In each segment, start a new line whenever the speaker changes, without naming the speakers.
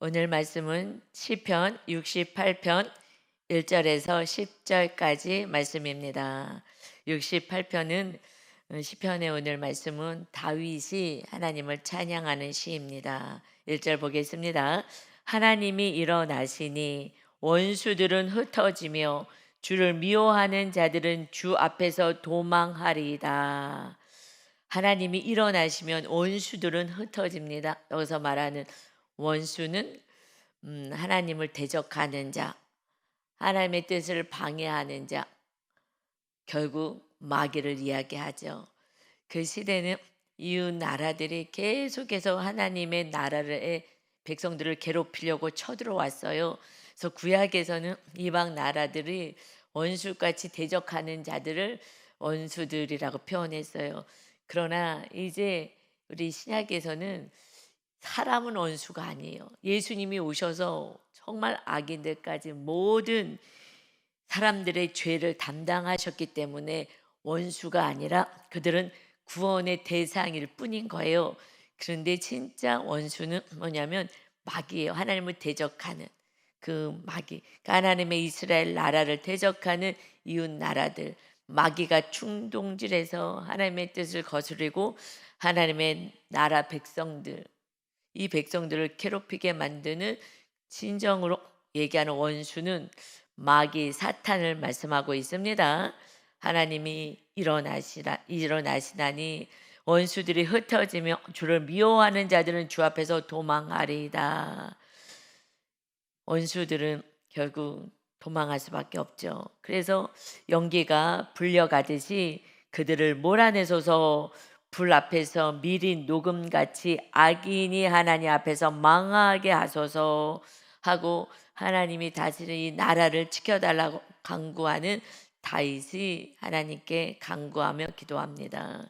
오늘 말씀은 시편 68편 1절에서 10절까지 말씀입니다. 68편은 시편의 오늘 말씀은 다윗이 하나님을 찬양하는 시입니다. 1절 보겠습니다. 하나님이 일어나시니 원수들은 흩어지며 주를 미워하는 자들은 주 앞에서 도망하리이다. 하나님이 일어나시면 원수들은 흩어집니다. 여기서 말하는 원수는 하나님을 대적하는 자, 하나님의 뜻을 방해하는 자, 결국 마귀를 이야기하죠. 그 시대는 이웃 나라들이 계속해서 하나님의 나라의 백성들을 괴롭히려고 쳐들어왔어요. 그래서 구약에서는 이방 나라들이 원수같이 대적하는 자들을 원수들이라고 표현했어요. 그러나 이제 우리 신약에서는 사람은 원수가 아니에요. 예수님이 오셔서 정말 악인들까지 모든 사람들의 죄를 담당하셨기 때문에 원수가 아니라 그들은 구원의 대상일 뿐인 거예요. 그런데 진짜 원수는 뭐냐면 마귀예요. 하나님을 대적하는 그 마귀. 그러니까 하나님의 이스라엘 나라를 대적하는 이웃 나라들. 마귀가 충동질해서 하나님의 뜻을 거스르고 하나님의 나라 백성들, 이 백성들을 괴롭히게 만드는 진정으로 얘기하는 원수는 마귀 사탄을 말씀하고 있습니다. 하나님이 일어나시나니 원수들이 흩어지며 주를 미워하는 자들은 주 앞에서 도망하리이다. 원수들은 결국 도망할 수밖에 없죠. 그래서 연기가 불려가듯이 그들을 몰아내소서. 불 앞에서 미린 녹음같이 악인이 하나님 앞에서 망하게 하소서 하고 하나님이 다스리는 이 나라를 지켜달라고 간구하는 다윗이 하나님께 간구하며 기도합니다.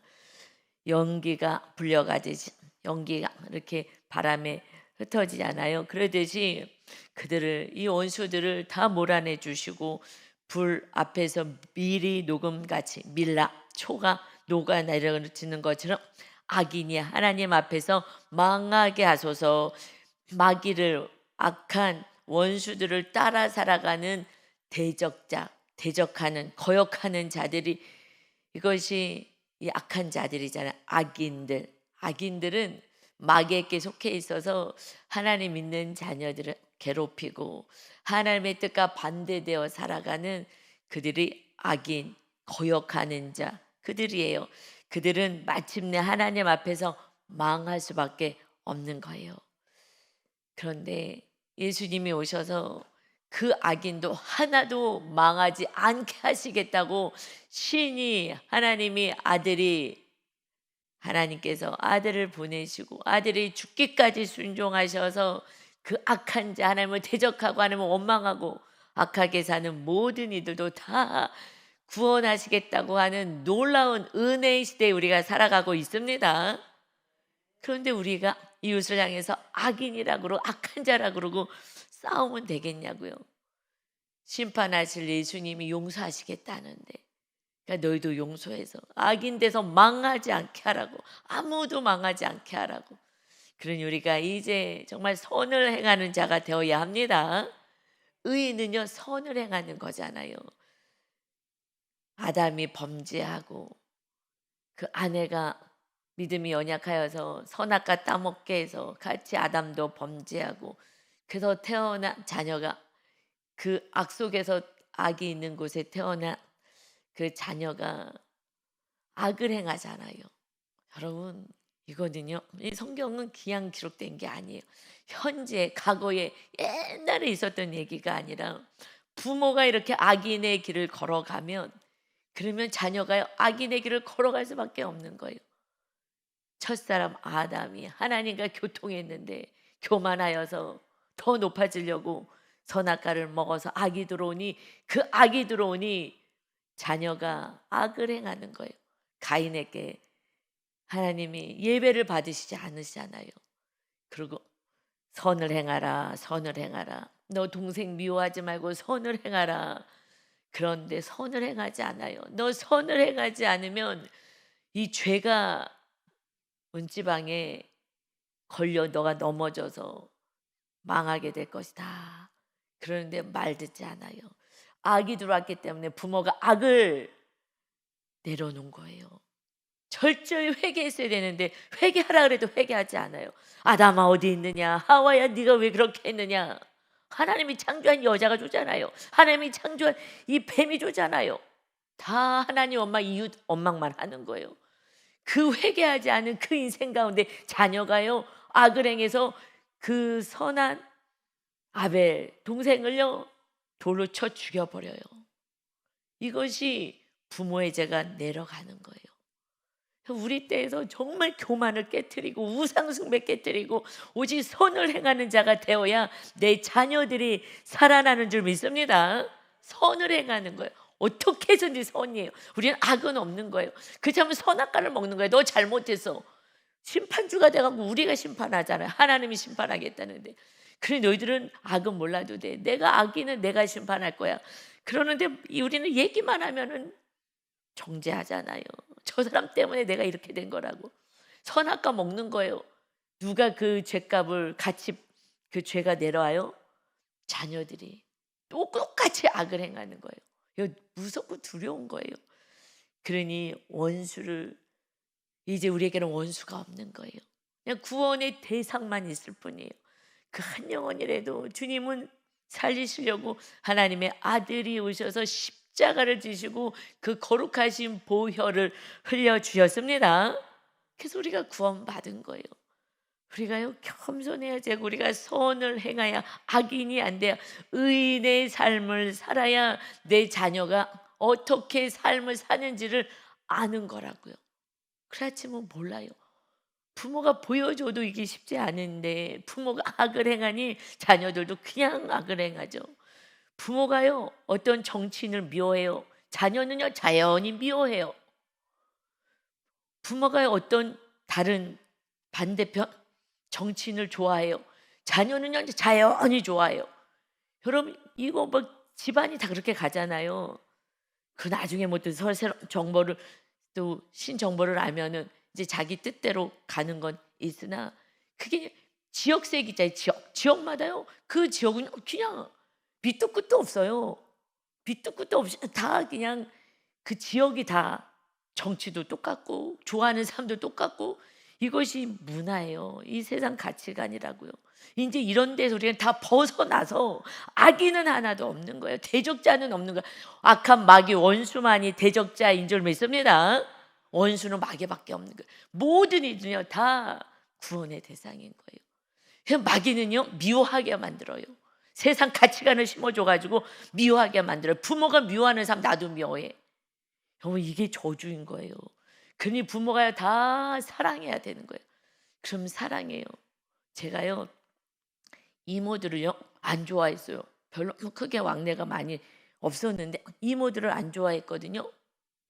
연기가 불려가듯이 연기가 이렇게 바람에 흩어지잖아요. 그러듯이 그들을 이 원수들을 다 몰아내 주시고 불 앞에서 밀이 녹음같이 밀라 초가 녹아 내려지는 것처럼 악인이 하나님 앞에서 망하게 하소서. 마귀를 악한 원수들을 따라 살아가는 대적자, 대적하는 거역하는 자들이 이것이 이 악한 자들이잖아요. 악인들. 악인들은 마귀에게 속해 있어서 하나님 믿는 자녀들을 괴롭히고 하나님의 뜻과 반대되어 살아가는 그들이 악인, 거역하는 자, 그들이에요. 그들은 마침내 하나님 앞에서 망할 수밖에 없는 거예요. 그런데 예수님이 오셔서 그 악인도 하나도 망하지 않게 하시겠다고 신이 하나님이 하나님께서 아들을 보내시고 아들이 죽기까지 순종하셔서 그 악한 자 하나님을 대적하고 하나님을 원망하고 악하게 사는 모든 이들도 다 구원하시겠다고 하는 놀라운 은혜의 시대에 우리가 살아가고 있습니다. 그런데 우리가 이웃을 향해서 악인이라 그러고 악한 자라 그러고 싸우면 되겠냐고요. 심판하실 예수님이 용서하시겠다는데, 그러니까 너희도 용서해서 악인 돼서 망하지 않게 하라고, 아무도 망하지 않게 하라고. 그러니 우리가 이제 정말 선을 행하는 자가 되어야 합니다. 의인은요 선을 행하는 거잖아요. 아담이 범죄하고 그 아내가 믿음이 연약하여서 선악과 따먹게 해서 같이 아담도 범죄하고 그래서 태어난 자녀가 그 악 속에서 악이 있는 곳에 태어난 그 자녀가 악을 행하잖아요. 여러분 이거는요. 이 성경은 그냥 기록된 게 아니에요. 현재 과거에 옛날에 있었던 얘기가 아니라 부모가 이렇게 악인의 길을 걸어가면 그러면 자녀가 악인의 길을 걸어갈 수밖에 없는 거예요. 첫사람 아담이 하나님과 교통했는데 교만하여서 더 높아지려고 선악과를 먹어서 그 악이 들어오니 자녀가 악을 행하는 거예요. 가인에게 하나님이 예배를 받으시지 않으시잖아요. 그리고 선을 행하라, 선을 행하라. 너 동생 미워하지 말고 선을 행하라. 그런데 선을 행하지 않아요. 너 선을 행하지 않으면 이 죄가 문지방에 걸려 너가 넘어져서 망하게 될 것이다. 그러는데 말 듣지 않아요. 악이 들어왔기 때문에 부모가 악을 내려놓은 거예요. 철저히 회개했어야 되는데 회개하라 그래도 회개하지 않아요. 아담아 어디 있느냐, 하와야 네가 왜 그렇게 했느냐. 하나님이 창조한 여자가 좋잖아요. 하나님이 창조한 이 뱀이 좋잖아요. 다 하나님 엄마 이웃 원망만 하는 거예요. 그 회개하지 않은 그 인생 가운데 자녀가요 악을 행해서 그 선한 아벨 동생을요 돌로 쳐 죽여버려요. 이것이 부모의 죄가 내려가는 거예요. 우리 때에서 정말 교만을 깨뜨리고 우상숭배 깨뜨리고 오직 선을 행하는 자가 되어야 내 자녀들이 살아나는 줄 믿습니다. 선을 행하는 거예요. 어떻게 해서든지 선이에요. 우리는 악은 없는 거예요. 그렇다면 선악과를 먹는 거예요. 너 잘못해서 심판주가 돼가지고 우리가 심판하잖아요. 하나님이 심판하겠다는데. 그래 너희들은 악은 몰라도 돼. 내가 악인은 내가 심판할 거야. 그러는데 우리는 얘기만 하면은 정죄하잖아요. 저 사람 때문에 내가 이렇게 된 거라고. 선악과 먹는 거예요. 누가 그 죄값을 같이 그 죄가 내려와요? 자녀들이 또 똑같이 악을 행하는 거예요. 이거 무섭고 두려운 거예요. 그러니 원수를 이제 우리에게는 원수가 없는 거예요. 그냥 구원의 대상만 있을 뿐이에요. 그 한 영혼이라도 주님은 살리시려고 하나님의 아들이 오셔서 십자가를 지시고 그 거룩하신 보혈을 흘려주셨습니다. 그래서 우리가 구원받은 거예요. 우리가요 겸손해야 되고 우리가 선을 행해야 악인이 안 돼야 의인의 삶을 살아야 내 자녀가 어떻게 삶을 사는지를 아는 거라고요. 그렇지만 몰라요. 부모가 보여줘도 이게 쉽지 않은데 부모가 악을 행하니 자녀들도 그냥 악을 행하죠. 부모가요 어떤 정치인을 미워해요. 자녀는요 자연히 미워해요. 부모가 어떤 다른 반대편 정치인을 좋아해요. 자녀는요 자연히 좋아해요. 여러분 이거 뭐 집안이 다 그렇게 가잖아요. 그 나중에 뭐 또 새로운 정보를 또 신정보를 알면은 이제 자기 뜻대로 가는 건 있으나 그게 지역색이 있잖아요. 지역마다요. 그 지역은 그냥 밑도 끝도 없어요. 밑도 끝도 없이 다 그냥 그 지역이 다 정치도 똑같고 좋아하는 사람도 똑같고 이것이 문화예요. 이 세상 가치관이라고요. 이제 이런 데서 우리는 다 벗어나서 악인은 하나도 없는 거예요. 대적자는 없는 거예요. 악한 마귀 원수만이 대적자인 줄 믿습니다. 원수는 마귀밖에 없는 거예요. 모든 이들은요 다 구원의 대상인 거예요. 그냥 마귀는요 미워하게 만들어요. 세상 가치관을 심어줘가지고 미워하게 만들어요. 부모가 미워하는 사람 나도 미워해. 여러분 이게 저주인 거예요. 그러니 부모가 다 사랑해야 되는 거예요. 그럼 사랑해요. 제가요 이모들을요 안 좋아했어요. 별로 크게 왕래가 많이 없었는데 이모들을 안 좋아했거든요.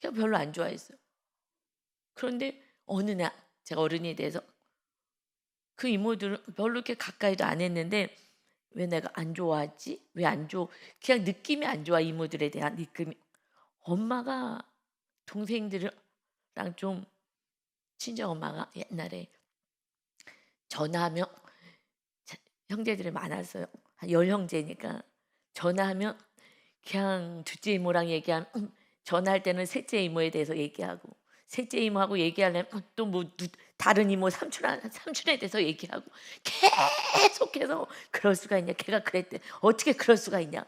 그냥 별로 안 좋아했어요. 그런데 어느 날 제가 어른이 돼서 그 이모들은 별로 이렇게 가까이도 안 했는데 왜 내가 안 좋아하지? 왜 안 좋아? 그냥 느낌이 안 좋아. 이모들에 대한 느낌이. 엄마가 동생들이랑 좀 친정 엄마가 옛날에 전화하면 형제들이 많았어요. 한 10형제니까 전화하면 그냥 둘째 이모랑 얘기하면 전화할 때는 셋째 이모에 대해서 얘기하고 셋째 이모하고 얘기하려면 또 뭐 다른 이모 삼촌에 대해서 얘기하고 계속해서 그럴 수가 있냐 걔가 그랬대 어떻게 그럴 수가 있냐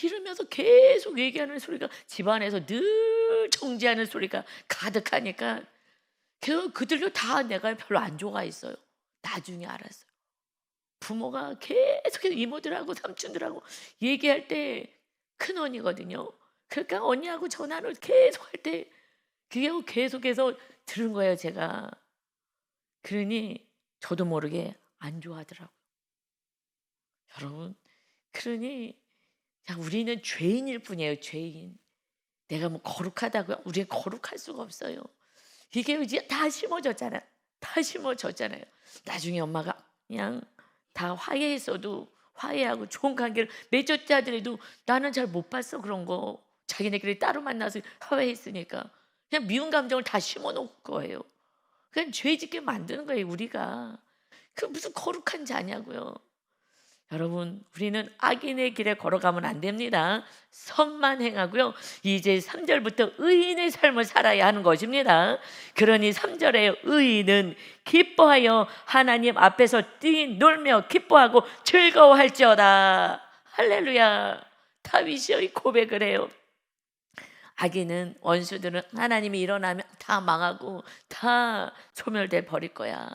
이러면서 계속 얘기하는 소리가 집안에서 늘 정지하는 소리가 가득하니까 그들도 다 내가 별로 안 좋아했어요. 나중에 알았어요. 부모가 계속해서 이모들하고 삼촌들하고 얘기할 때 큰언니거든요. 그러니까 언니하고 전화를 계속 할 때 그게 계속해서 들은 거예요 제가. 그러니 저도 모르게 안 좋아하더라고요. 여러분 그러니 우리는 죄인일 뿐이에요. 죄인. 내가 뭐 거룩하다고요? 우리는 거룩할 수가 없어요. 이게 이제 다 심어졌잖아요. 다 심어졌잖아요. 나중에 엄마가 그냥 다 화해했어도 화해하고 좋은 관계를 맺었자 하더라도 나는 잘 못 봤어 그런 거. 자기네끼리 따로 만나서 화해했으니까 그냥 미운 감정을 다 심어놓을 거예요. 그냥 죄 짓게 만드는 거예요 우리가. 그 무슨 거룩한 자냐고요. 여러분, 우리는 악인의 길에 걸어가면 안 됩니다. 선만 행하고요. 이제 3절부터 의인의 삶을 살아야 하는 것입니다. 그러니 3절에 의인은 기뻐하여 하나님 앞에서 뛰놀며 기뻐하고 즐거워할지어다. 할렐루야. 다윗이 고백을 해요. 악인은, 원수들은 하나님이 일어나면 다 망하고 다 소멸돼 버릴 거야.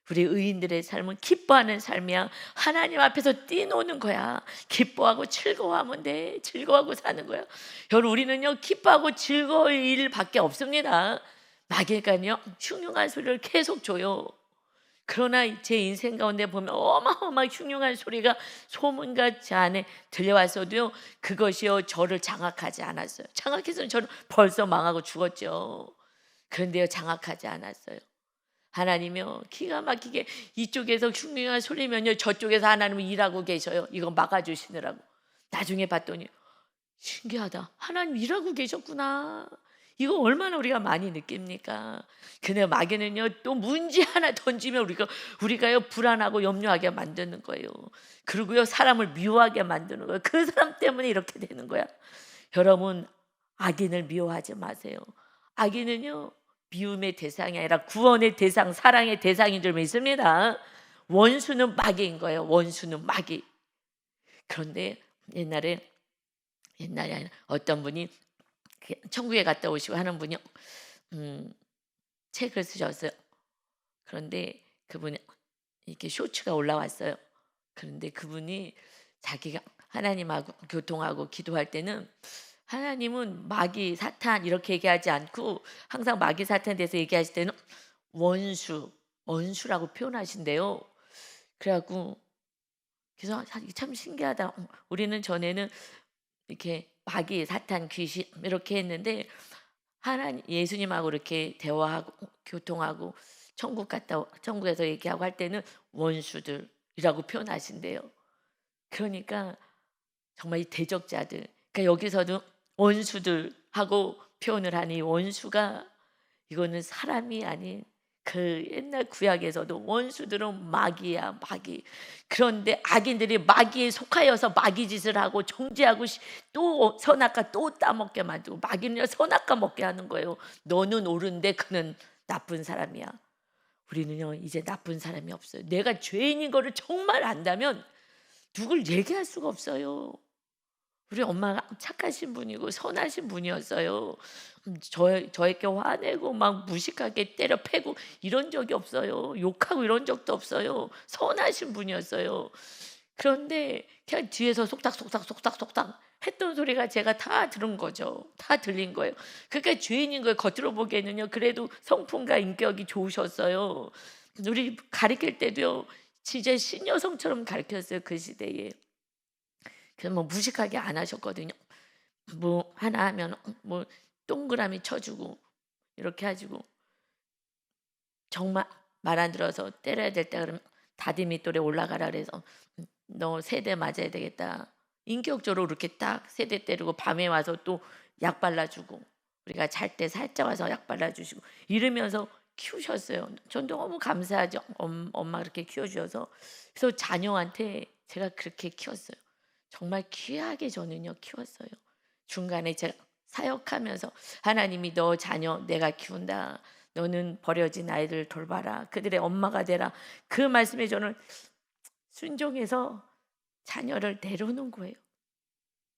우리 의인들의 삶은 기뻐하는 삶이야. 하나님 앞에서 뛰노는 거야. 기뻐하고 즐거워하면 돼. 즐거워하고 사는 거야. 여러분, 우리는요 기뻐하고 즐거울 일밖에 없습니다. 마귀가요 흉흉한 소리를 계속 줘요. 그러나 제 인생 가운데 보면 어마어마한 흉흉한 소리가 소문같이 안에 들려왔어도요, 그것이요 저를 장악하지 않았어요. 장악했으면 저는 벌써 망하고 죽었죠. 그런데요 장악하지 않았어요. 하나님이요 기가 막히게 이쪽에서 흉흉한 소리면요 저쪽에서 하나님은 일하고 계셔요. 이거 막아주시느라고. 나중에 봤더니 신기하다. 하나님 일하고 계셨구나. 이거 얼마나 우리가 많이 느낍니까? 근데 마귀는요 또 문제 하나 던지면 우리가요 불안하고 염려하게 만드는 거예요. 그리고요 사람을 미워하게 만드는 거예요. 그 사람 때문에 이렇게 되는 거야. 여러분, 악인을 미워하지 마세요. 악인은요 미움의 대상이 아니라 구원의 대상, 사랑의 대상인 줄 믿습니다. 원수는 마귀인 거예요. 원수는 마귀. 그런데 옛날에 아니라 어떤 분이 천국에 갔다 오시고 하는 분이 책을 쓰셨어요. 그런데 그분이 이렇게 쇼츠가 올라왔어요. 그런데 그분이 자기가 하나님하고 교통하고 기도할 때는 하나님은 마귀, 사탄 이렇게 얘기하지 않고 항상 마귀, 사탄에 대해서 얘기하실 때는 원수라고 표현하신대요. 그래갖고 그래서 참 신기하다. 우리는 전에는 이렇게 마귀, 사탄, 귀신 이렇게 했는데 하나님, 예수님하고 이렇게 대화하고 교통하고 천국에서 얘기하고 할 때는 원수들이라고 표현하신대요. 그러니까 정말 이 대적자들, 그러니까 여기서도 원수들하고 표현을 하니 원수가 이거는 사람이 아닌 그 옛날 구약에서도 원수들은 마귀야, 마귀. 그런데 악인들이 마귀에 속하여서 마귀 짓을 하고 정죄하고 또 선악과 또 따먹게 만들고, 마귀는 선악과 먹게 하는 거예요. 너는 옳은데 그는 나쁜 사람이야. 우리는요 이제 나쁜 사람이 없어요. 내가 죄인인 거를 정말 안다면 누굴 얘기할 수가 없어요. 우리 엄마가 착하신 분이고 선하신 분이었어요. 저에게 화내고 막 무식하게 때려 패고 이런 적이 없어요. 욕하고 이런 적도 없어요. 선하신 분이었어요. 그런데 그냥 뒤에서 속닥 했던 소리가 제가 다 들은 거죠. 다 들린 거예요. 그러니까 죄인인 거예요. 겉으로 보기에는요. 그래도 성품과 인격이 좋으셨어요. 우리 가르칠 때도요. 진짜 신여성처럼 가르쳤어요. 그 시대에. 그래서 뭐 무식하게 안 하셨거든요. 뭐 하나 하면 뭐 동그라미 쳐주고 이렇게 해주고, 정말 말 안 들어서 때려야 될 때 그러면 다듬이 또래 올라가라 그래서 너 세대 맞아야 되겠다. 인격적으로 이렇게 딱 세대 때리고 밤에 와서 또 약 발라주고, 우리가 잘 때 살짝 와서 약 발라주시고 이러면서 키우셨어요. 전 너무 감사하죠. 엄마 그렇게 키워주셔서. 그래서 자녀한테 제가 그렇게 키웠어요. 정말 귀하게 저는요 키웠어요. 중간에 제가 사역하면서 하나님이 너 자녀 내가 키운다. 너는 버려진 아이들 돌봐라. 그들의 엄마가 되라. 그 말씀에 저는 순종해서 자녀를 내려놓은 거예요.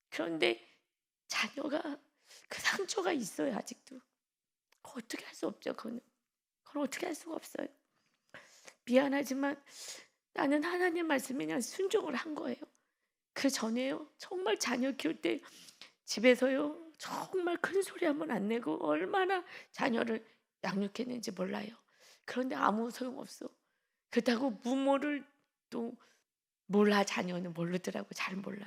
그런데 자녀가 그 상처가 있어요. 아직도. 어떻게 할 수 없죠. 그건 어떻게 할 수가 없어요. 미안하지만 나는 하나님 말씀에 그냥 순종을 한 거예요. 그 전에요 정말 자녀 키울 때 집에서요 정말 큰 소리 한번 안 내고 얼마나 자녀를 양육했는지 몰라요. 그런데 아무 소용없어. 그렇다고 부모를 또 몰라. 자녀는 모르더라고. 잘 몰라.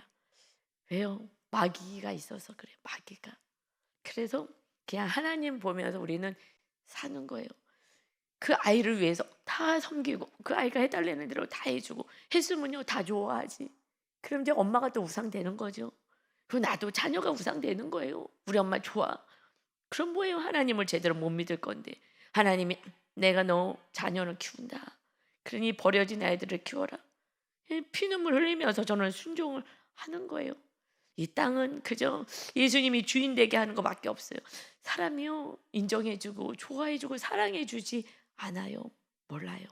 왜요? 마귀가 있어서 그래. 마귀가. 그래서 그냥 하나님 보면서 우리는 사는 거예요. 그 아이를 위해서 다 섬기고 그 아이가 해달라는 대로 다 해주고 했으면요 다 좋아하지. 그럼 이제 엄마가 또 우상되는 거죠. 그리고 나도 자녀가 우상되는 거예요. 우리 엄마 좋아. 그럼 뭐예요? 하나님을 제대로 못 믿을 건데. 하나님이 내가 너 자녀를 키운다. 그러니 버려진 아이들을 키워라. 피눈물 흘리면서 저는 순종을 하는 거예요. 이 땅은 그저 예수님이 주인 되게 하는 것밖에 없어요. 사람이요 인정해주고 좋아해주고 사랑해주지 않아요. 몰라요.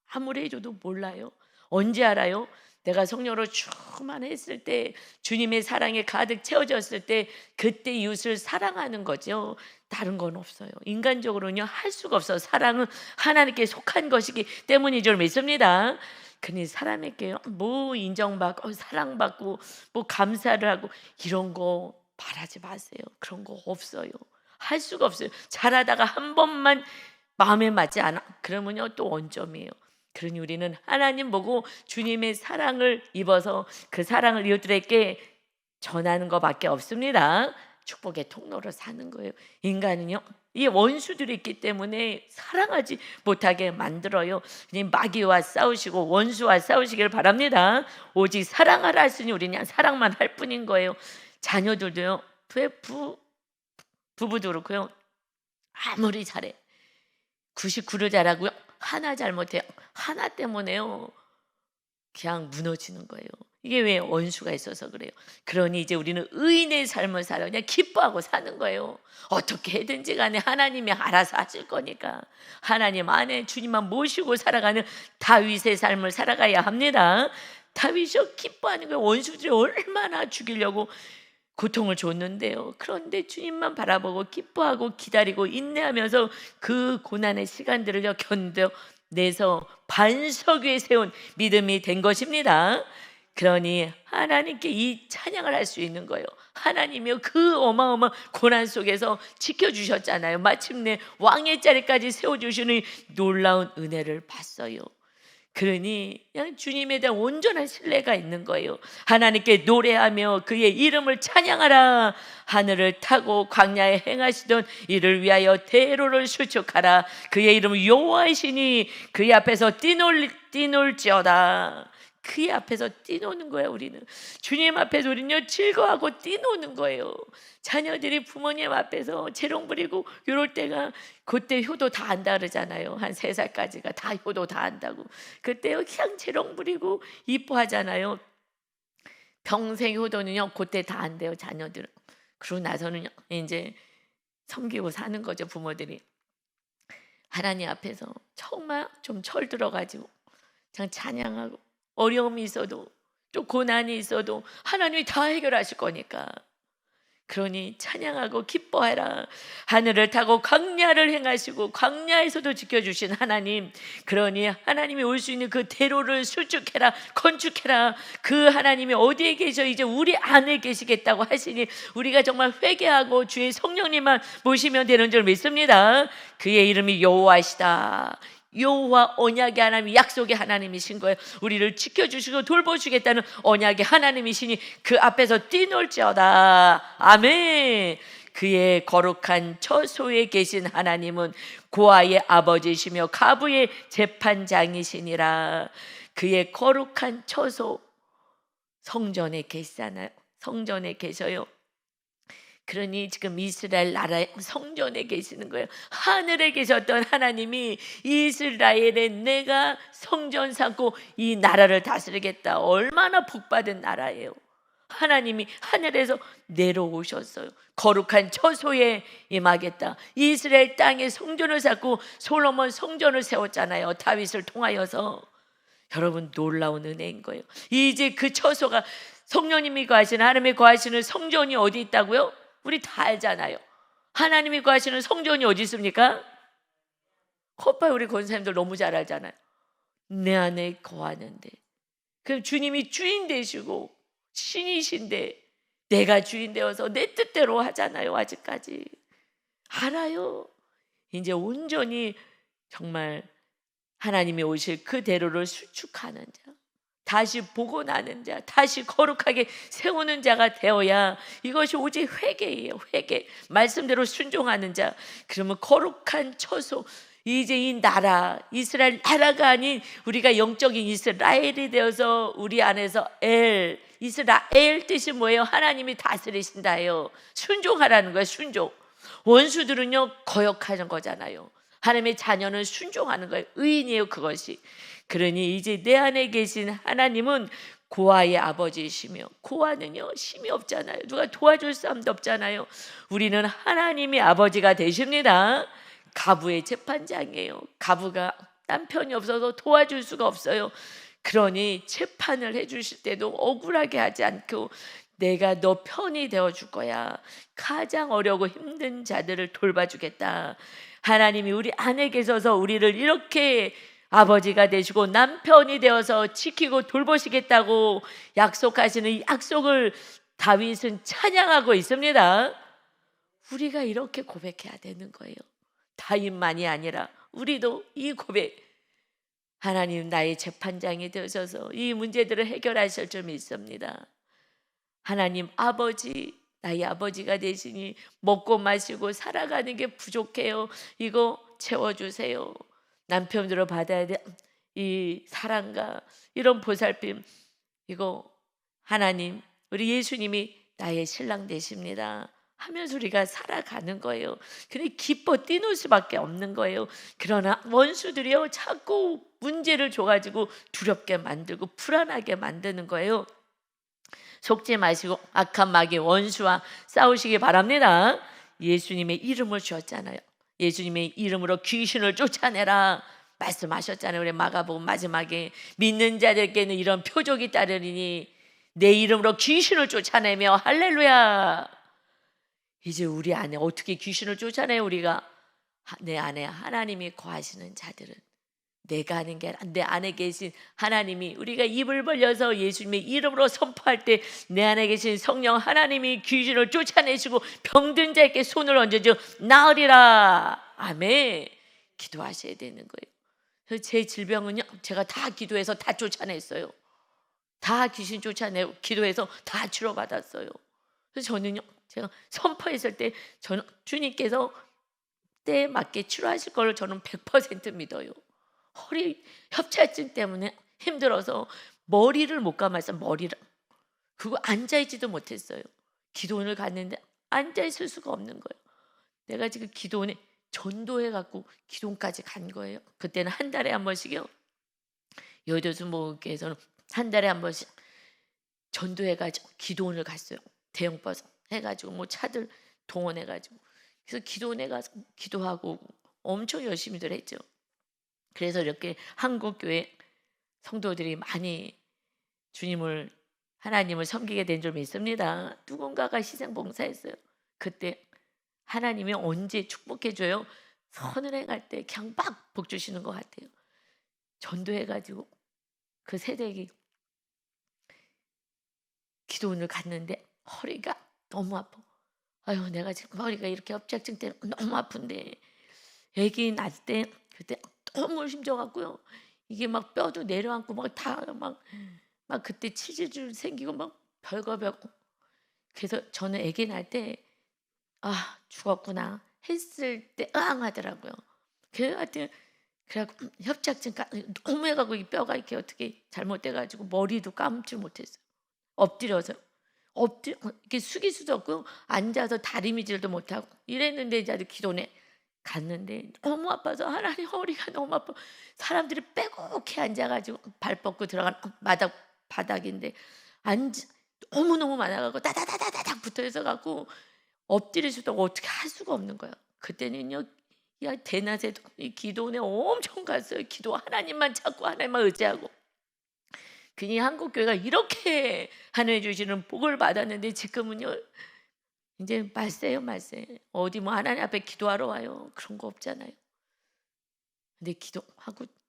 아무리 해줘도 몰라요. 언제 알아요? 내가 성령으로 충만했을 때, 주님의 사랑에 가득 채워졌을 때, 그때 이웃을 사랑하는 거죠. 다른 건 없어요. 인간적으로는요 할 수가 없어요. 사랑은 하나님께 속한 것이기 때문인 줄 믿습니다. 그러니 사람에게 뭐 인정받고 사랑받고 뭐 감사를 하고 이런 거 바라지 마세요. 그런 거 없어요. 할 수가 없어요. 잘하다가 한 번만 마음에 맞지 않아 그러면요 또 원점이에요. 그러니 우리는 하나님 보고 주님의 사랑을 입어서 그 사랑을 이웃들에게 전하는 것밖에 없습니다. 축복의 통로로 사는 거예요. 인간은요 이 원수들이 있기 때문에 사랑하지 못하게 만들어요. 그냥 마귀와 싸우시고 원수와 싸우시길 바랍니다. 오직 사랑하라 했으니 우리는 그냥 사랑만 할 뿐인 거예요. 자녀들도요 부부도 그렇고요 아무리 잘해 99를 잘하고요 하나 잘못해요 하나 때문에요 그냥 무너지는 거예요. 이게 왜 원수가 있어서 그래요. 그러니 이제 우리는 의인의 삶을 살아 그냥 기뻐하고 사는 거예요. 어떻게 해든지 간에 하나님이 알아서 하실 거니까 하나님 안에 주님만 모시고 살아가는 다윗의 삶을 살아가야 합니다. 다윗이 기뻐하는 거예요. 원수들이 얼마나 죽이려고 고통을 줬는데요. 그런데 주님만 바라보고 기뻐하고 기다리고 인내하면서 그 고난의 시간들을 견뎌내서 반석 위에 세운 믿음이 된 것입니다. 그러니 하나님께 이 찬양을 할 수 있는 거예요. 하나님이요 그 어마어마한 고난 속에서 지켜주셨잖아요. 마침내 왕의 자리까지 세워주시는 놀라운 은혜를 봤어요. 그러니 그냥 주님에 대한 온전한 신뢰가 있는 거예요. 하나님께 노래하며 그의 이름을 찬양하라. 하늘을 타고 광야에 행하시던 이를 위하여 대로를 수축하라. 그의 이름은 여호와이시니 그의 앞에서 뛰놀지어다. 그의 앞에서 뛰노는 거예요. 우리는 주님 앞에서 우리는요 즐거워하고 뛰노는 거예요. 자녀들이 부모님 앞에서 재롱 부리고 이럴 때가 그때 효도 다 한다 그러잖아요. 한 3살까지가 다 효도 다 한다고. 그때요 그냥 재롱 부리고 이뻐하잖아요. 평생 효도는요 그때 다 한대요. 자녀들은. 그러고 나서는요 이제 섬기고 사는 거죠. 부모들이 하나님 앞에서 정말 좀 철 들어가지고 그냥 찬양하고 어려움이 있어도 또 고난이 있어도 하나님이 다 해결하실 거니까 그러니 찬양하고 기뻐해라. 하늘을 타고 광야를 행하시고 광야에서도 지켜주신 하나님, 그러니 하나님이 올 수 있는 그 대로를 수축해라, 건축해라. 그 하나님이 어디에 계셔? 이제 우리 안에 계시겠다고 하시니 우리가 정말 회개하고 주의 성령님만 모시면 되는 줄 믿습니다. 그의 이름이 여호와시다. 여호와 언약의 하나님, 약속의 하나님이신 거예요. 우리를 지켜주시고 돌보시겠다는 언약의 하나님이시니 그 앞에서 뛰놀지어다. 아멘. 그의 거룩한 처소에 계신 하나님은 고아의 아버지시며 가부의 재판장이시니라. 그의 거룩한 처소, 성전에 계시잖아요. 성전에 계셔요. 그러니 지금 이스라엘 나라의 성전에 계시는 거예요. 하늘에 계셨던 하나님이 이스라엘에 내가 성전 삼고 이 나라를 다스리겠다. 얼마나 복받은 나라예요. 하나님이 하늘에서 내려오셨어요. 거룩한 처소에 임하겠다. 이스라엘 땅에 성전을 쌓고 솔로몬 성전을 세웠잖아요. 다윗을 통하여서. 여러분 놀라운 은혜인 거예요. 이제 그 처소가 성령님이 거하시는, 하나님이 거하시는 성전이 어디 있다고요? 우리 다 알잖아요. 하나님이 거하시는 성전이 어디 있습니까? 컵바이 우리 권사님들 너무 잘 알잖아요. 내 안에 거하는데. 그럼 주님이 주인 되시고 신이신데 내가 주인 되어서 내 뜻대로 하잖아요. 아직까지 알아요. 이제 온전히 정말 하나님이 오실 그 대로를 수축하는 자, 다시 복원하는 자, 다시 거룩하게 세우는 자가 되어야, 이것이 오직 회개예요. 회개, 말씀대로 순종하는 자. 그러면 거룩한 처소, 이제 이 나라, 이스라엘 나라가 아닌 우리가 영적인 이스라엘이 되어서 우리 안에서 이스라엘 뜻이 뭐예요? 하나님이 다스리신다예요. 순종하라는 거예요. 순종. 원수들은요 거역하는 거잖아요. 하나님의 자녀는 순종하는 거예요. 의인이에요. 그것이. 그러니 이제 내 안에 계신 하나님은 고아의 아버지이시며, 고아는요 힘이 없잖아요. 누가 도와줄 사람도 없잖아요. 우리는 하나님이 아버지가 되십니다. 가부의 재판장이에요. 가부가 남편이 없어서 도와줄 수가 없어요. 그러니 재판을 해주실 때도 억울하게 하지 않고 내가 너 편이 되어줄 거야. 가장 어려고 힘든 자들을 돌봐주겠다. 하나님이 우리 안에 계셔서 우리를 이렇게 아버지가 되시고 남편이 되어서 지키고 돌보시겠다고 약속하시는 이 약속을 다윗은 찬양하고 있습니다. 우리가 이렇게 고백해야 되는 거예요. 다윗만이 아니라 우리도 이 고백, 하나님 나의 재판장이 되셔서 이 문제들을 해결하실 줄 믿습니다. 하나님 아버지, 나의 아버지가 되시니 먹고 마시고 살아가는 게 부족해요. 이거 채워주세요. 남편으로 받아야 돼. 이 사랑과 이런 보살핌, 이거 하나님, 우리 예수님이 나의 신랑 되십니다 하면서 우리가 살아가는 거예요. 근데 기뻐 뛰놀 수밖에 없는 거예요. 그러나 원수들이요 자꾸 문제를 줘가지고 두렵게 만들고 불안하게 만드는 거예요. 속지 마시고 악한 마귀 원수와 싸우시기 바랍니다. 예수님의 이름을 주었잖아요. 예수님의 이름으로 귀신을 쫓아내라 말씀하셨잖아요. 우리 마가복음 마지막에 믿는 자들께는 이런 표적이 따르리니 내 이름으로 귀신을 쫓아내며 할렐루야. 이제 우리 안에 어떻게 귀신을 쫓아내요? 우리가 내 안에 하나님이 거하시는 자들은, 내가 하는 게 아니라 내 안에 계신 하나님이, 우리가 입을 벌려서 예수님의 이름으로 선포할 때 내 안에 계신 성령 하나님이 귀신을 쫓아내시고 병든 자에게 손을 얹어줘 나으리라. 아멘. 기도하셔야 되는 거예요. 그래서 제 질병은요 제가 다 기도해서 다 쫓아냈어요. 다 귀신 쫓아내고 기도해서 다 치료받았어요. 그래서 저는요 제가 선포했을 때 저는 주님께서 때에 맞게 치료하실 걸 저는 100% 믿어요. 허리 협착증 때문에 힘들어서 머리를 못 감았어요. 머리를. 그거 앉아있지도 못했어요. 기도원을 갔는데 앉아있을 수가 없는 거예요. 내가 지금 기도원에 전도해갖고 기도원까지 간 거예요. 그때는 한 달에 한 번씩요. 여도수 모교에서는 한 달에 한 번씩 전도해가지고 기도원을 갔어요. 대형버스 해가지고 뭐 차들 동원해가지고, 그래서 기도원에 가서 기도하고 엄청 열심히들 했죠. 그래서 이렇게 한국 교회 성도들이 많이 주님을, 하나님을 섬기게 된 줄 믿습니다. 누군가가 희생 봉사했어요. 그때 하나님이 언제 축복해 줘요? 선을 행할 때 그냥 막 복 주시는 것 같아요. 전도해가지고 그 세대기 기도원을 갔는데 허리가 너무 아파. 아유, 내가 지금 머리가 이렇게 협착증 때문에 너무 아픈데, 아기 낳을 때 그때 너무 힘줘갖고요. 이게 막 뼈도 내려앉고 막 다 막 그때 치질줄 생기고 막 별거. 그래서 저는 아기 낳을 때 아 죽었구나 했을 때 하더라고요. 그래갖고 협착증까지 너무 해가지고 이 뼈가 이렇게 어떻게 잘못돼가지고 머리도 감지 못했어요. 엎드려서 이렇게 숙일 수도 없고 앉아서 다리미질도 못하고 이랬는데 이제 기도원에 갔는데 너무 아파서 하나님 허리가 너무 아파. 사람들이 빼곡히 앉아가지고 발 뻗고 들어간 바닥인데 너무너무 많아가지고 다다다다닥 붙어있어 갖고 엎드릴 수도 없고 어떻게 할 수가 없는 거예요. 그때는요 야 대낮에도 이 기도원에 엄청 갔어요. 기도 하나님만 찾고 하나님만 의지하고. 그니 한국 교회가 이렇게 하나님 주시는 복을 받았는데 지금은요 이제 말세요 말세. 어디 뭐 하나님 앞에 기도하러 와요. 그런 거 없잖아요. 근데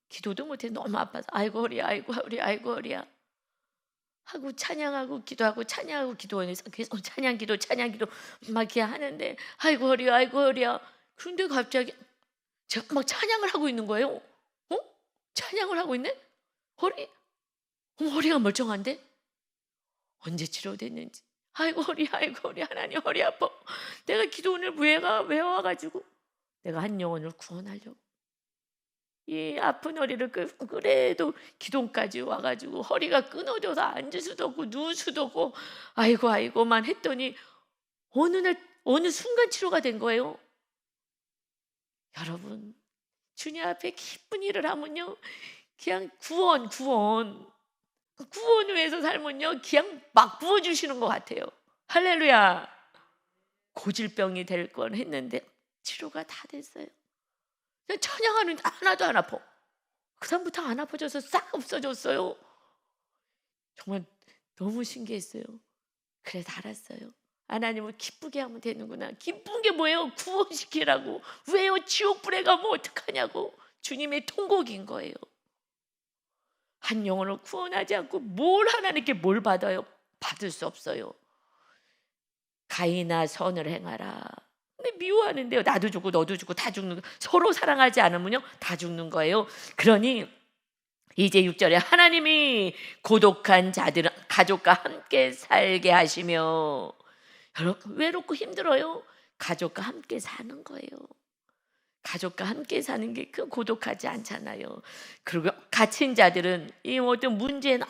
기도도 못해 너무 아파서 아이고 허리야 아이고 허리야 아이고 허리야 하고 찬양하고 기도하고 찬양하고 기도원에서 계속 찬양기도 막 이렇게 하는데 아이고 허리야 아이고 허리야. 그런데 갑자기 제가 막 찬양을 하고 있는 거예요. 찬양을 하고 있네? 허리가 멀쩡한데? 언제 치료됐는지. 아이고 허리 하나님 허리 아파. 내가 기도원을 왜 와가지고 내가 한 영혼을 구원하려고 이 아픈 허리를 그래도 기도원까지 와가지고 허리가 끊어져서 앉을 수도 없고 누울 수도 없고 아이고만 했더니 어느 날 어느 순간 치료가 된 거예요. 여러분 주님 앞에 기쁜 일을 하면요 그냥 구원을 위해서 살면요 그냥 막 부어주시는 것 같아요. 할렐루야. 고질병이 될 건 했는데 치료가 다 됐어요. 그냥 찬양하는데 하나도 안 아파. 그 다음부터 안 아파져서 싹 없어졌어요. 정말 너무 신기했어요. 그래서 알았어요. 하나님을 기쁘게 하면 되는구나. 기쁜 게 뭐예요? 구원시키라고. 왜요? 지옥불에 가면 어떡하냐고. 주님의 통곡인 거예요. 한 영혼을 구원하지 않고 하나님께 뭘 받아요? 받을 수 없어요. 가인아 선을 행하라. 근데 미워하는데요. 나도 죽고 너도 죽고 다 죽는 거. 서로 사랑하지 않으면요 다 죽는 거예요. 그러니 이제 6절에 하나님이 고독한 자들은 가족과 함께 살게 하시며, 여러분 외롭고 힘들어요? 가족과 함께 사는 거예요. 가족과 함께 사는 게 그 고독하지 않잖아요. 그리고 갇힌 자들은 이 어떤 문제나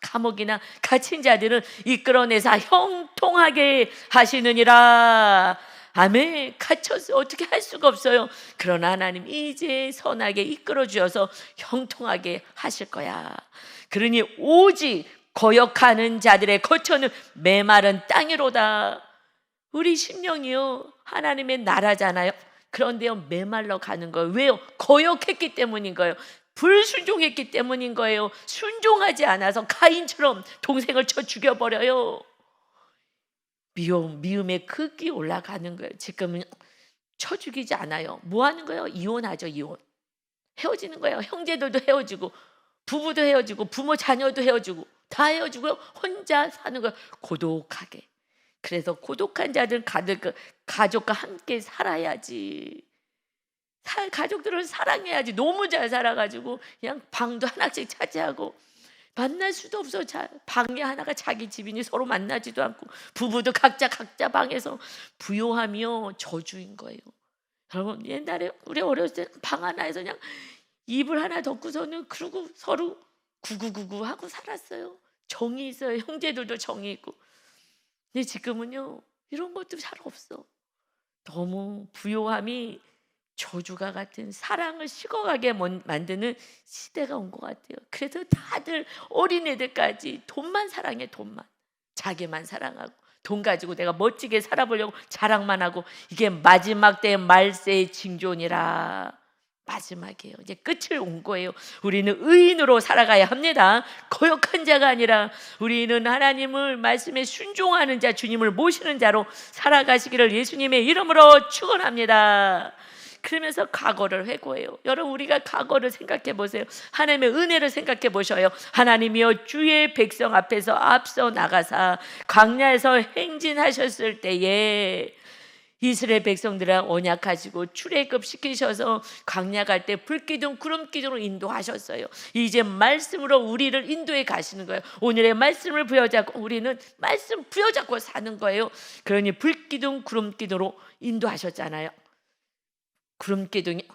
감옥이나 갇힌 자들은 이끌어내서 형통하게 하시느니라. 아멘. 갇혀서 어떻게 할 수가 없어요. 그러나 하나님 이제 선하게 이끌어 주셔서 형통하게 하실 거야. 그러니 오직 거역하는 자들의 거처는 메마른 땅이로다. 우리 심령이요 하나님의 나라잖아요. 그런데요 메말라 가는 거예요. 왜요? 거역했기 때문인 거예요. 불순종했기 때문인 거예요. 순종하지 않아서 가인처럼 동생을 쳐 죽여버려요. 미움의 극이 올라가는 거예요. 지금은 쳐 죽이지 않아요. 뭐 하는 거예요? 이혼하죠. 이혼. 헤어지는 거예요. 형제들도 헤어지고 부부도 헤어지고 부모 자녀도 헤어지고 다 헤어지고요. 혼자 사는 거예요. 고독하게. 그래서 고독한 자들은 가족과 함께 살아야지. 가족들을 사랑해야지. 너무 잘 살아가지고 그냥 방도 하나씩 차지하고 만날 수도 없어. 방에 하나가 자기 집이니 서로 만나지도 않고 부부도 각자 방에서 부요하며 저주인 거예요. 여러분 옛날에 우리 어렸을 때 방 하나에서 그냥 이불 하나 덮고서는 그러고 서로 구구구구 하고 살았어요. 정이 있어요. 형제들도 정이 있고. 근데 지금은요 이런 것도 잘 없어. 너무 부요함이 저주가 같은 사랑을 식어가게 만드는 시대가 온 것 같아요. 그래서 다들 어린애들까지 돈만 사랑해. 돈만. 자기만 사랑하고 돈 가지고 내가 멋지게 살아보려고 자랑만 하고, 이게 마지막 때의 말세의 징조니라. 마지막이에요. 이제 끝을 온 거예요. 우리는 의인으로 살아가야 합니다. 거역한 자가 아니라 우리는 하나님을 말씀에 순종하는 자, 주님을 모시는 자로 살아가시기를 예수님의 이름으로 축원합니다. 그러면서 과거를 회고해요. 여러분 우리가 과거를 생각해 보세요. 하나님의 은혜를 생각해 보셔요. 하나님이여 주의 백성 앞에서 앞서 나가사 광야에서 행진하셨을 때에 이스라엘 백성들을 언약하시고 출애굽 시키셔서 광야 갈 때 불기둥 구름기둥으로 인도하셨어요. 이제 말씀으로 우리를 인도해 가시는 거예요. 오늘의 말씀을 부여잡고 우리는 말씀 부여잡고 사는 거예요. 그러니 불기둥 구름기둥으로 인도하셨잖아요. 구름기둥이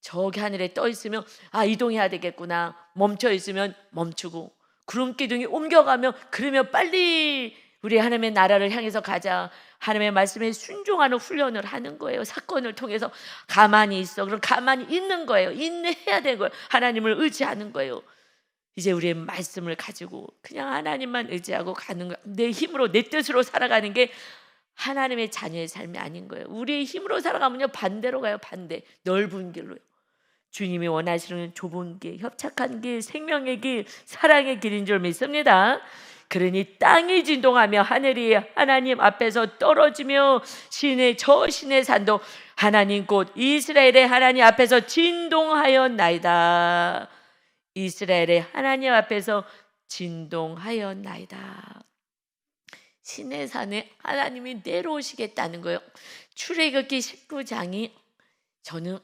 저기 하늘에 떠 있으면 이동해야 되겠구나. 멈춰 있으면 멈추고, 구름기둥이 옮겨가면 그러면 빨리 우리 하나님의 나라를 향해서 가자. 하나님의 말씀에 순종하는 훈련을 하는 거예요. 사건을 통해서 가만히 있어. 그럼 가만히 있는 거예요. 인내해야 되는 거예요. 하나님을 의지하는 거예요. 이제 우리의 말씀을 가지고 그냥 하나님만 의지하고 가는 거예요. 내 힘으로 내 뜻으로 살아가는 게 하나님의 자녀의 삶이 아닌 거예요. 우리의 힘으로 살아가면요 반대로 가요. 반대. 넓은 길로요. 주님이 원하시는 좁은 길, 협착한 길, 생명의 길, 사랑의 길인 줄 믿습니다. 그러니 땅이 진동하며 하늘이 하나님 앞에서 떨어지며 신의 산도 하나님 곧 이스라엘의 하나님 앞에서 진동하였나이다. 이스라엘의 하나님 앞에서 진동하였나이다. 신의 산에 하나님이 내려오시겠다는 거예요. 출애굽기 19장이 저는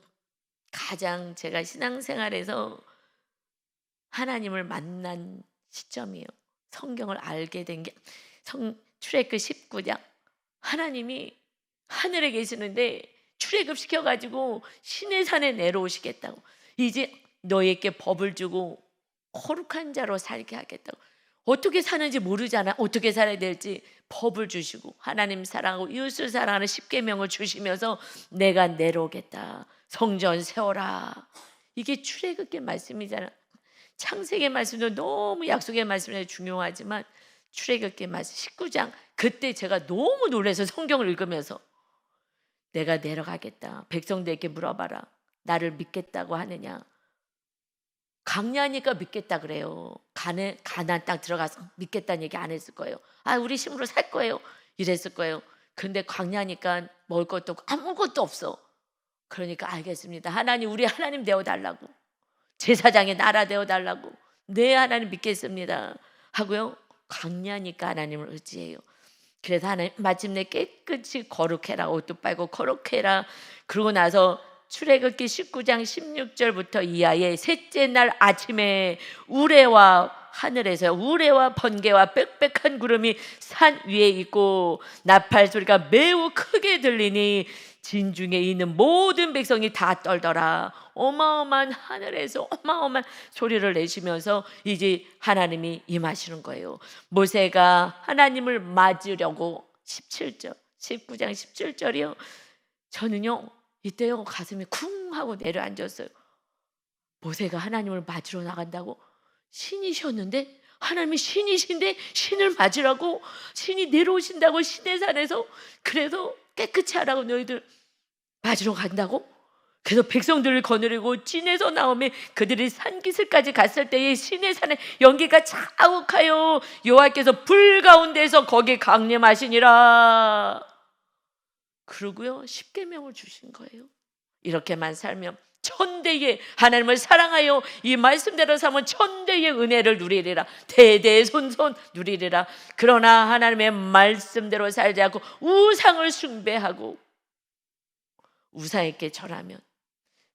가장 제가 신앙생활에서 하나님을 만난 시점이에요. 성경을 알게 된 게 출애굽 19장. 하나님이 하늘에 계시는데 출애굽 시켜가지고 신의 산에 내려오시겠다고. 이제 너에게 법을 주고 거룩한 자로 살게 하겠다고. 어떻게 사는지 모르잖아. 어떻게 살아야 될지 법을 주시고 하나님 사랑하고 이웃을 사랑하는 십계명을 주시면서 내가 내려오겠다. 성전 세워라. 이게 출애굽기 말씀이잖아. 창세기 말씀도 너무 약속의 말씀이 중요하지만 출애굽기 말씀 19장 그때 제가 너무 놀라서 성경을 읽으면서 내가 내려가겠다. 백성들에게 물어봐라. 나를 믿겠다고 하느냐. 강야니까 믿겠다 그래요. 가나안 땅 들어가서 믿겠다는 얘기 안 했을 거예요. 아, 우리 힘으로 살 거예요. 이랬을 거예요. 근데 광야니까 먹을 것도 없고 아무것도 없어. 그러니까 알겠습니다. 하나님, 우리 하나님 되어달라고. 제사장의 나라 되어달라고. 네, 하나님 믿겠습니다 하고요. 광야니까 하나님을 의지해요. 그래서 하나님 마침내 깨끗이 거룩해라. 옷도 빨고 거룩해라. 그러고 나서 출애굽기 19장 16절부터 이하의 셋째 날 아침에 우레와 하늘에서 우레와 번개와 빽빽한 구름이 산 위에 있고 나팔 소리가 매우 크게 들리니 진중에 있는 모든 백성이 다 떨더라. 어마어마한 하늘에서 어마어마한 소리를 내시면서 이제 하나님이 임하시는 거예요. 모세가 하나님을 맞으려고 17절 19장 17절이요. 저는요 이때요 가슴이 쿵 하고 내려앉았어요. 모세가 하나님을 맞으러 나간다고? 신이셨는데 하나님이 신이신데 신을 맞으라고? 신이 내려오신다고 신의 산에서? 그래서 깨끗이 하라고 너희들 맞으러 간다고? 그래서 백성들을 거느리고 진에서 나오며 그들이 산기슭까지 갔을 때에 신의 산에 연기가 자욱하여 여호와께서 불 가운데서 거기 강림하시니라. 그러고요 10계명을 주신 거예요. 이렇게만 살면 천대의 하나님을 사랑하여 이 말씀대로 살면 천대의 은혜를 누리리라. 대대손손 누리리라. 그러나 하나님의 말씀대로 살지 않고 우상을 숭배하고 우상에게 절하면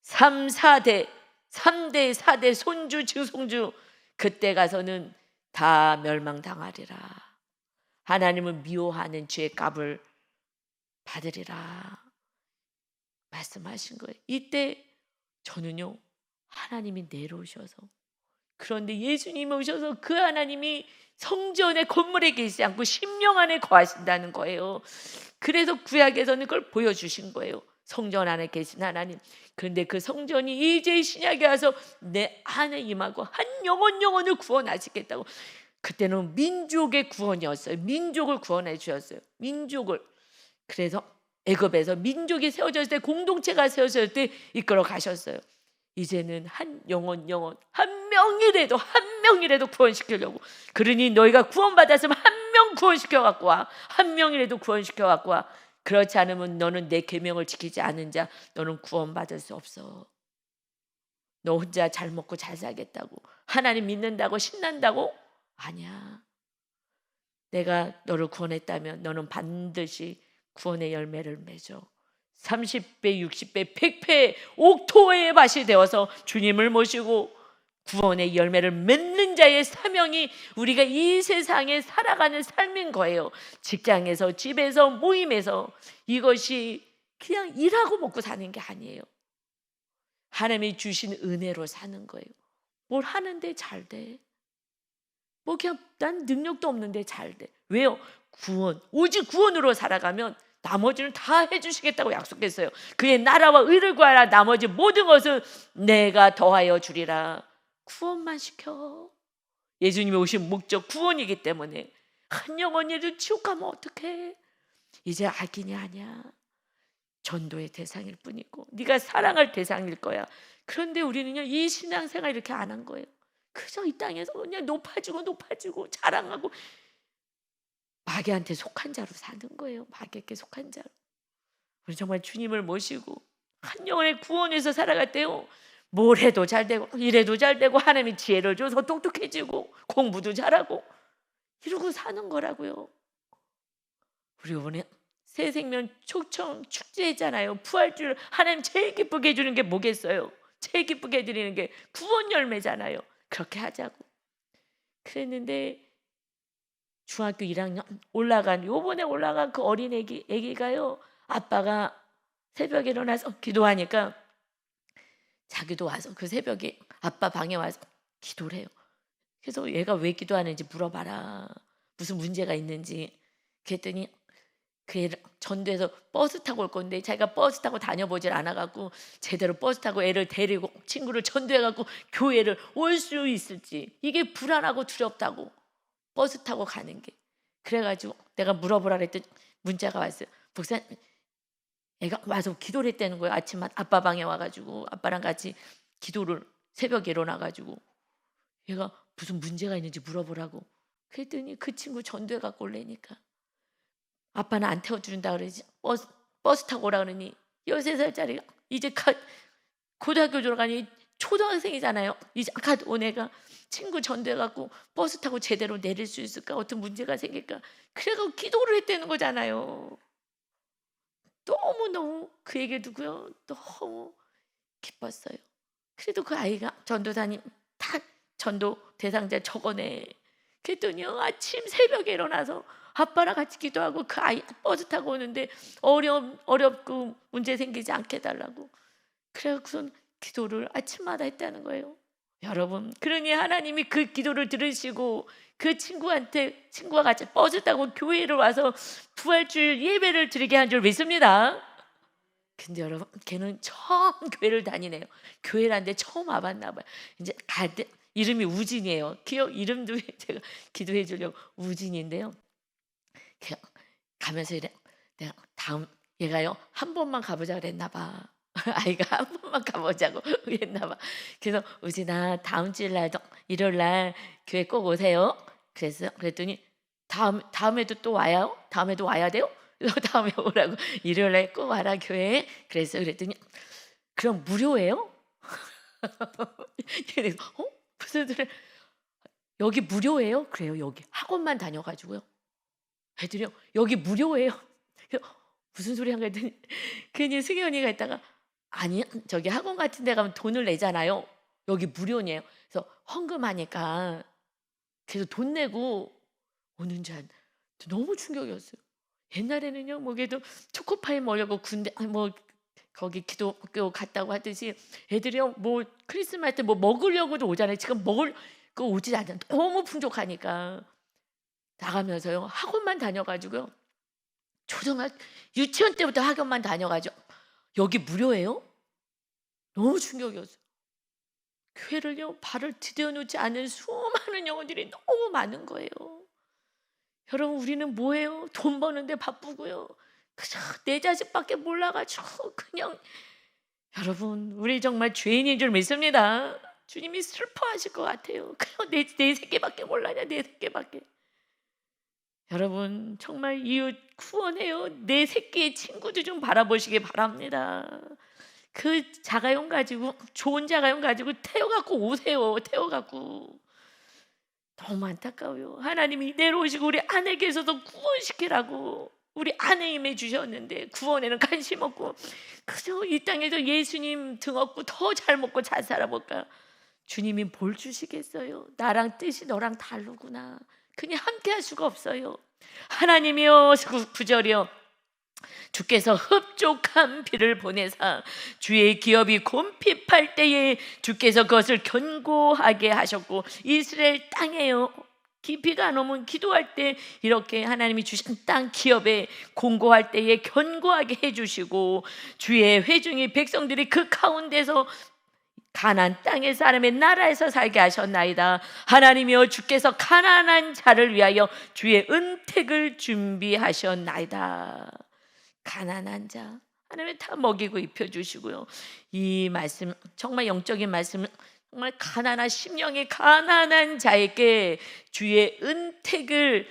3, 4대 3대 4대 손주 증손주 그때 가서는 다 멸망당하리라. 하나님을 미워하는 죄의 값을 받으리라 말씀하신 거예요. 이때 저는요 하나님이 내려오셔서 그런데 예수님이 오셔서 그 하나님이 성전의 건물에 계시지 않고 심령 안에 거하신다는 거예요. 그래서 구약에서는 그걸 보여주신 거예요. 성전 안에 계신 하나님. 그런데 그 성전이 이제 신약에 와서 내 안에 임하고 한 영혼을 구원하시겠다고. 그때는 민족의 구원이었어요. 민족을 구원해 주셨어요. 민족을. 그래서 애굽에서 민족이 세워졌을 때 공동체가 세워졌을 때 이끌어 가셨어요. 이제는 한 영혼 한 명이라도 구원시키려고. 그러니 너희가 구원받았으면 한 명 구원시켜 갖고 와. 한 명이라도 구원시켜 갖고 와. 그렇지 않으면 너는 내 계명을 지키지 않은 자 너는 구원받을 수 없어. 너 혼자 잘 먹고 잘 살겠다고 하나님 믿는다고 신난다고? 아니야. 내가 너를 구원했다면 너는 반드시 구원의 열매를 맺어 30배, 60배, 100배 옥토의 밭이 되어서 주님을 모시고 구원의 열매를 맺는 자의 사명이 우리가 이 세상에 살아가는 삶인 거예요. 직장에서, 집에서, 모임에서. 이것이 그냥 일하고 먹고 사는 게 아니에요. 하나님이 주신 은혜로 사는 거예요. 뭘 하는데 잘 돼. 뭐 그냥 난 능력도 없는데 잘 돼. 왜요? 구원, 오직 구원으로 살아가면 나머지는 다 해주시겠다고 약속했어요. 그의 나라와 의를 구하라. 나머지 모든 것은 내가 더하여 주리라. 구원만 시켜. 예수님이 오신 목적 구원이기 때문에. 한 영혼이라도 지옥 가면 어떡해. 이제 악인이 아니야. 전도의 대상일 뿐이고 네가 사랑할 대상일 거야. 그런데 우리는요 이 신앙생활 이렇게 안 한 거예요. 그저 이 땅에서 그냥 높아지고 자랑하고 마귀한테 속한 자로 사는 거예요. 마귀에게 속한 자로. 우리 정말 주님을 모시고 한 영혼의 구원에서 살아갈 때요 뭘 해도 잘 되고 이래도 잘 되고 하나님이 지혜를 줘서 똑똑해지고 공부도 잘하고 이러고 사는 거라고요. 우리 이번에 새 생명 초청 축제잖아요. 부활주를 하나님 제일 기쁘게 해주는 게 뭐겠어요? 제일 기쁘게 해드리는 게 구원 열매잖아요. 그렇게 하자고 그랬는데 중학교 1학년 요번에 올라간 그 어린 애기가요 아빠가 새벽에 일어나서 기도하니까 자기도 와서 그 새벽에 아빠 방에 와서 기도를 해요. 그래서 얘가 왜 기도하는지 물어봐라. 무슨 문제가 있는지. 그랬더니 그 애를 전도해서 버스 타고 올 건데 자기가 버스 타고 다녀보질 않아갖고 제대로 버스 타고 애를 데리고 친구를 전도해갖고 교회를 올 수 있을지 이게 불안하고 두렵다고 버스 타고 가는 게. 그래가지고 내가 물어보라 그랬더니 문자가 왔어요. 목사님, 애가 와서 기도를 했다는 거예요. 아침 아빠 방에 와가지고 아빠랑 같이 기도를 새벽에 일어나가지고 얘가 무슨 문제가 있는지 물어보라고. 그랬더니 그 친구 전도해 갖고 올래니까 아빠는 안 태워준다 그러지. 버스 타고 오라 그러니 13살짜리가 이제 고등학교 졸업하니 초등학생이잖아요. 이제 온 애가 친구 전도해 갖고 버스 타고 제대로 내릴 수 있을까? 어떤 문제가 생길까? 그래서 기도를 했다는 거잖아요. 너무너무 그 얘기 듣고요. 너무 기뻤어요. 그래도 그 아이가 전도사님 다 전도 대상자 적어내. 그랬더니요 아침 새벽에 일어나서 아빠랑 같이 기도하고 그 아이 버스 타고 오는데 어렵고 문제 생기지 않게 해달라고. 그래서 기도를 아침마다 했다는 거예요. 여러분, 그러니 하나님이 그 기도를 들으시고 그 친구와 같이 버스 타고 교회를 와서 부활주일 예배를 드리게 한 줄 믿습니다. 근데 여러분, 걔는 처음 교회를 다니네요. 교회라는데 처음 와봤나 봐요. 이제 갈 때 이름이 우진이에요. 이름도 제가 기도해 주려고 우진인데요. 가면서 이래, 내가 얘가요 한 번만 가보자 그랬나 봐. 아이가 한 번만 가보자고 그랬나 봐. 그래서 우진아 다음 주일 날도 일요일 날 교회 꼭 오세요. 그랬더니 다음에도 또 와요? 다음에도 와야 돼요? 다음에 오라고. 일요일 날 꼭 와라 교회에. 그랬더니 그럼 무료예요? 그래서 무슨 소리? 여기 무료예요? 그래요. 여기 학원만 다녀가지고요. 애들이요 여기 무료예요. 무슨 소리 한 거야 했더니 괜히 승희 언니가 있다가 아니 저기 학원 같은 데 가면 돈을 내잖아요. 여기 무료네요. 그래서 헌금하니까 그래서 돈 내고 오는 줄 알았는데 너무 충격이었어요. 옛날에는요 뭐 그래도 초코파이 먹으려고 군대 뭐 거기 기독교 갔다고 하듯이 애들이요 뭐 크리스마스 때 뭐 먹으려고도 오잖아요. 지금 먹을 거 오지 않아. 너무 풍족하니까 나가면서요 학원만 다녀가지고요 유치원 때부터 학원만 다녀가지고 여기 무료예요? 너무 충격이었어요. 교회를요 발을 디뎌놓지 않은 수많은 영혼들이 너무 많은 거예요. 여러분, 우리는 뭐예요? 돈 버는데 바쁘고요. 그저 내 자식밖에 몰라가지고 그냥. 여러분, 우리 정말 죄인인 줄 믿습니다. 주님이 슬퍼하실 것 같아요. 그냥 내 새끼밖에 몰라냐, 내 새끼밖에. 여러분, 정말 이웃 구원해요. 내 새끼의 친구도 좀 바라보시기 바랍니다. 그 자가용 가지고, 좋은 자가용 가지고 태워갖고 오세요. 태워갖고. 너무 안타까워요. 하나님이 내려오시고 우리 아내께서도 구원시키라고 우리 아내 임해 주셨는데 구원에는 관심 없고 그저 이 땅에서 예수님 등 업고 더 잘 먹고 잘 살아볼까. 주님이 뭘 주시겠어요? 나랑 뜻이 너랑 다르구나. 그냥 함께 할 수가 없어요. 하나님이여, 9절이요, 주께서 흡족한 비를 보내사 주의 기업이 곰핍할 때에 주께서 그것을 견고하게 하셨고 이스라엘 땅에요 비가 안 오면 기도할 때 이렇게 하나님이 주신 땅 기업에 공고할 때에 견고하게 해주시고 주의 회중이 백성들이 그 가운데서 가나안 땅의 사람의 나라에서 살게 하셨나이다. 하나님이여, 주께서 가난한 자를 위하여 주의 은택을 준비하셨나이다. 가난한 자 하나님이 다 먹이고 입혀주시고요. 이 말씀 정말 영적인 말씀, 정말 가난한 심령이 가난한 자에게 주의 은택을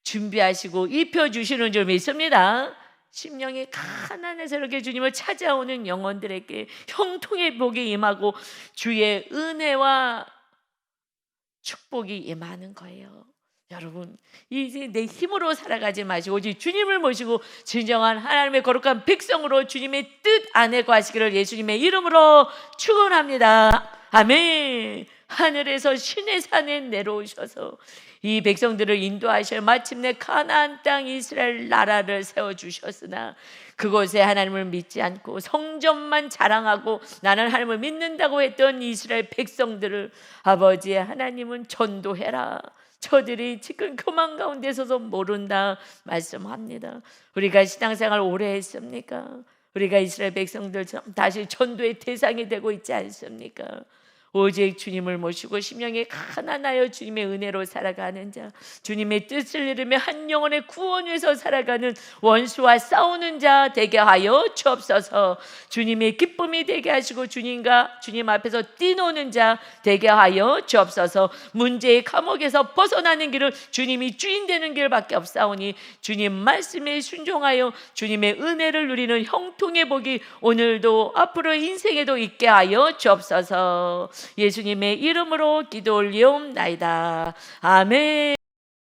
준비하시고 입혀주시는 줄 믿습니다. 심령이 가난해서 이렇게 주님을 찾아오는 영혼들에게 형통의 복이 임하고 주의 은혜와 축복이 임하는 거예요. 여러분, 이제 내 힘으로 살아가지 마시고 오직 주님을 모시고 진정한 하나님의 거룩한 백성으로 주님의 뜻 안에 거하시기를 예수님의 이름으로 축원합니다. 아멘. 하늘에서 신의 산에 내려오셔서 이 백성들을 인도하셔 마침내 가나안 땅 이스라엘 나라를 세워주셨으나 그곳에 하나님을 믿지 않고 성전만 자랑하고 나는 하나님을 믿는다고 했던 이스라엘 백성들을 아버지 하나님은 전도해라, 저들이 지금 교만 가운데 서서 모른다 말씀합니다. 우리가 신앙생활 오래 했습니까? 우리가 이스라엘 백성들처럼 다시 전도의 대상이 되고 있지 않습니까? 오직 주님을 모시고 심령에 가난하여 주님의 은혜로 살아가는 자, 주님의 뜻을 이루며 한 영혼의 구원 위해서 살아가는 원수와 싸우는 자 되게 하여 주옵소서. 주님의 기쁨이 되게 하시고 주님과 주님 앞에서 뛰노는 자 되게 하여 주옵소서. 문제의 감옥에서 벗어나는 길은 주님이 주인 되는 길밖에 없사오니 주님 말씀에 순종하여 주님의 은혜를 누리는 형통의 복이 오늘도 앞으로 인생에도 있게 하여 주옵소서. 예수님의 이름으로 기도 올리옵나이다. 아멘.